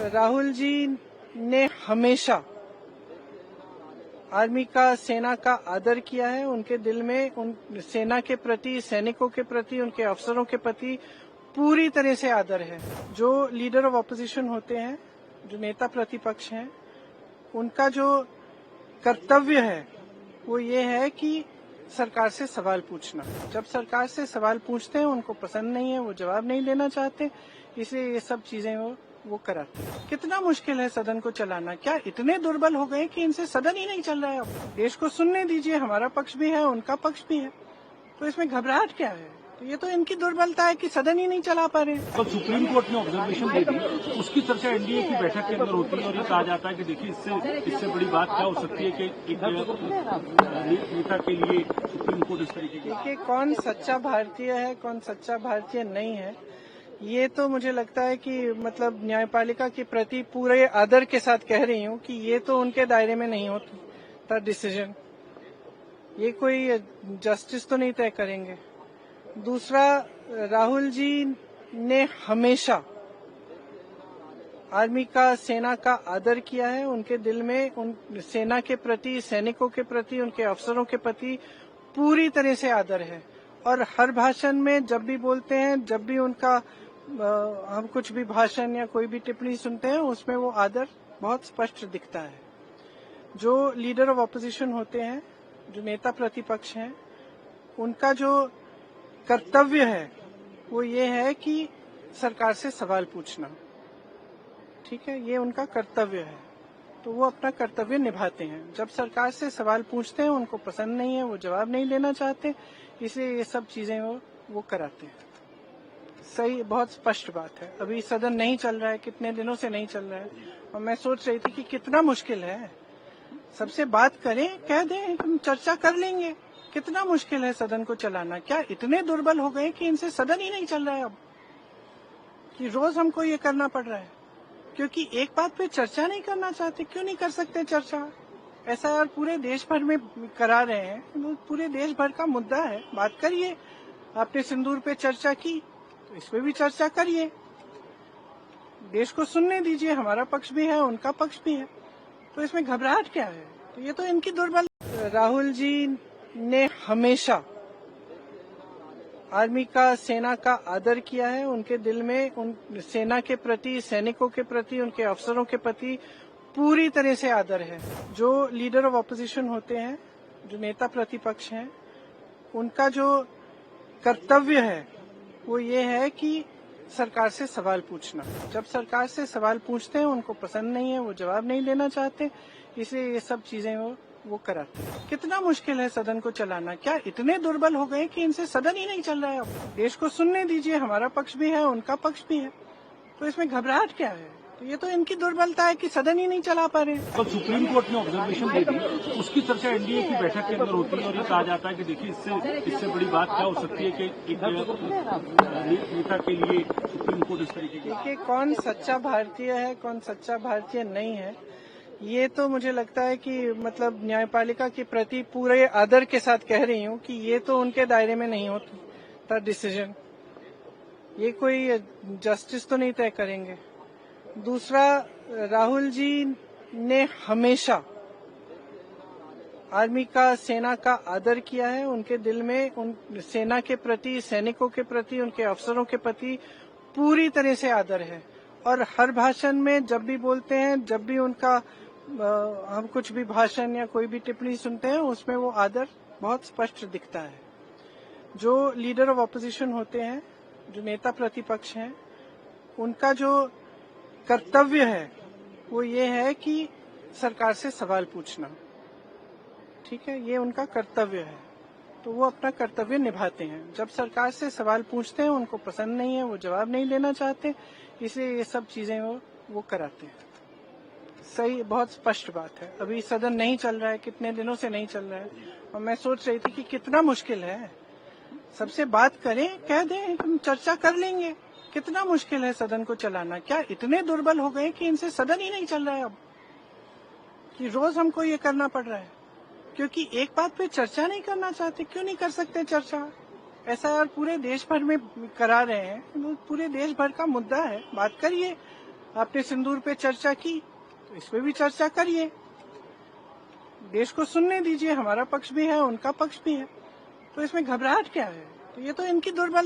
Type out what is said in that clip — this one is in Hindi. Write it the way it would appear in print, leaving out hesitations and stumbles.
राहुल जी ने हमेशा आर्मी का, सेना का आदर किया है। उनके दिल में उन सेना के प्रति, सैनिकों के प्रति, उनके अफसरों के प्रति पूरी तरह से आदर है। जो लीडर ऑफ ऑपोजिशन होते हैं, जो नेता प्रतिपक्ष हैं, उनका जो कर्तव्य है वो ये है कि सरकार से सवाल पूछना। जब सरकार से सवाल पूछते हैं, उनको पसंद नहीं है, वो जवाब नहीं देना चाहते, इसलिए ये सब चीजें वो कराते हैं। कितना मुश्किल है सदन को चलाना। क्या इतने दुर्बल हो गए कि इनसे सदन ही नहीं चल रहा है? अब देश को सुनने दीजिए, हमारा पक्ष भी है, उनका पक्ष भी है, तो इसमें घबराहट क्या है? तो ये तो इनकी दुर्बलता है कि सदन ही नहीं चला पा रहे। तो सुप्रीम कोर्ट ने ऑब्जर्वेशन दे दी, उसकी चर्चा एनडीए की बैठक के अंदर होती है और ये कहा जाता है कि देखिए इससे बड़ी बात क्या हो सकती है कि एक नेता के लिए सुप्रीम कोर्ट इस तरीके की। देखिए, कौन सच्चा भारतीय है, कौन सच्चा भारतीय नहीं है, ये तो मुझे लगता है कि मतलब न्यायपालिका के प्रति पूरे आदर के साथ कह रही हूँ कि ये तो उनके दायरे में नहीं होता डिसीजन। ये कोई जस्टिस तो नहीं तय करेंगे। दूसरा, राहुल जी ने हमेशा आर्मी का, सेना का आदर किया है। उनके दिल में उन सेना के प्रति, सैनिकों के प्रति, उनके अफसरों के प्रति पूरी तरह से आदर है। और हर भाषण में जब भी बोलते हैं, जब भी उनका हम कुछ भी भाषण या कोई भी टिप्पणी सुनते हैं, उसमें वो आदर बहुत स्पष्ट दिखता है। जो लीडर ऑफ ऑपोजिशन होते हैं, जो नेता प्रतिपक्ष हैं, उनका जो कर्तव्य है वो ये है कि सरकार से सवाल पूछना। ठीक है, ये उनका कर्तव्य है, तो वो अपना कर्तव्य निभाते हैं। जब सरकार से सवाल पूछते हैं, उनको पसंद नहीं है, वो जवाब नहीं देना चाहते, इसलिए ये सब चीजें वो कराते हैं। सही, बहुत स्पष्ट बात है। अभी सदन नहीं चल रहा है, कितने दिनों से नहीं चल रहा है, और मैं सोच रही थी कि कितना मुश्किल है। सबसे बात करें, कह दें, हम चर्चा कर लेंगे। कितना मुश्किल है सदन को चलाना। क्या इतने दुर्बल हो गए कि इनसे सदन ही नहीं चल रहा है अब, कि रोज हमको ये करना पड़ रहा है क्योंकि एक बात पे चर्चा नहीं करना चाहते। क्यों नहीं कर सकते चर्चा? ऐसा यार पूरे देश भर में करा रहे हैं, पूरे देश भर का मुद्दा है, बात करिए। आपने सिंदूर पे चर्चा की, तो इस पे भी चर्चा करिए। देश को सुनने दीजिए, हमारा पक्ष भी है, उनका पक्ष भी है, तो इसमें घबराहट क्या है? तो ये तो इनकी दुर्बल। राहुल जी ने हमेशा आर्मी का, सेना का आदर किया है। उनके दिल में उन सेना के प्रति, सैनिकों के प्रति, उनके अफसरों के प्रति पूरी तरह से आदर है। जो लीडर ऑफ ऑपोजिशन होते हैं, जो नेता प्रतिपक्ष हैं, उनका जो कर्तव्य है वो ये है कि सरकार से सवाल पूछना। जब सरकार से सवाल पूछते हैं, उनको पसंद नहीं है, वो जवाब नहीं देना चाहते, इसलिए ये सब चीजें वो कराते हैं। कितना मुश्किल है सदन को चलाना। क्या इतने दुर्बल हो गए कि इनसे सदन ही नहीं चल रहा है अब? देश को सुनने दीजिए, हमारा पक्ष भी है, उनका पक्ष भी है, तो इसमें घबराहट क्या है? तो ये तो इनकी दुर्बलता है कि सदन ही नहीं चला पा रहे। तो सुप्रीम कोर्ट ने ऑब्जर्वेशन दे दी, उसकी चर्चा एनडीए की बैठक के अंदर होती है और ये कहा जाता है कि देखिए इससे बड़ी बात क्या हो सकती है कि एक नेता के लिए सुप्रीम कोर्ट इस तरीके की। देखिए, कौन सच्चा भारतीय है, कौन सच्चा भारतीय नहीं है, ये तो मुझे लगता है कि मतलब न्यायपालिका के प्रति पूरे आदर के साथ कह रही हूँ कि ये तो उनके दायरे में नहीं होता डिसीजन। ये कोई जस्टिस तो नहीं तय करेंगे। दूसरा, राहुल जी ने हमेशा आर्मी का, सेना का आदर किया है। उनके दिल में उन सेना के प्रति, सैनिकों के प्रति, उनके अफसरों के प्रति पूरी तरह से आदर है। और हर भाषण में जब भी बोलते हैं, जब भी उनका हम कुछ भी भाषण या कोई भी टिप्पणी सुनते हैं, उसमें वो आदर बहुत स्पष्ट दिखता है। जो लीडर ऑफ ऑपोजिशन होते हैं, जो नेता प्रतिपक्ष हैं, उनका जो कर्तव्य है वो ये है कि सरकार से सवाल पूछना। ठीक है, ये उनका कर्तव्य है, तो वो अपना कर्तव्य निभाते हैं। जब सरकार से सवाल पूछते हैं, उनको पसंद नहीं है, वो जवाब नहीं देना चाहते, इसलिए ये सब चीजें वो कराते हैं। सही, बहुत स्पष्ट बात है। अभी सदन नहीं चल रहा है, कितने दिनों से नहीं चल रहा है, और मैं सोच रही थी कि कितना मुश्किल है। सबसे बात करें, कह दें, हम चर्चा कर लेंगे। कितना मुश्किल है सदन को चलाना। क्या इतने दुर्बल हो गए कि इनसे सदन ही नहीं चल रहा है अब, कि रोज हमको ये करना पड़ रहा है क्योंकि एक बात पे चर्चा नहीं करना चाहते। क्यों नहीं कर सकते चर्चा? ऐसा यार पूरे देश भर में करा रहे हैं, पूरे देश भर का मुद्दा है, बात करिए। आपने सिंदूर पे चर्चा की तो इस पे भी चर्चा करिए, देश को सुनने दीजिए, हमारा पक्ष भी है उनका पक्ष भी है, तो इसमें घबराहट क्या है? तो ये तो इनकी दुर्बल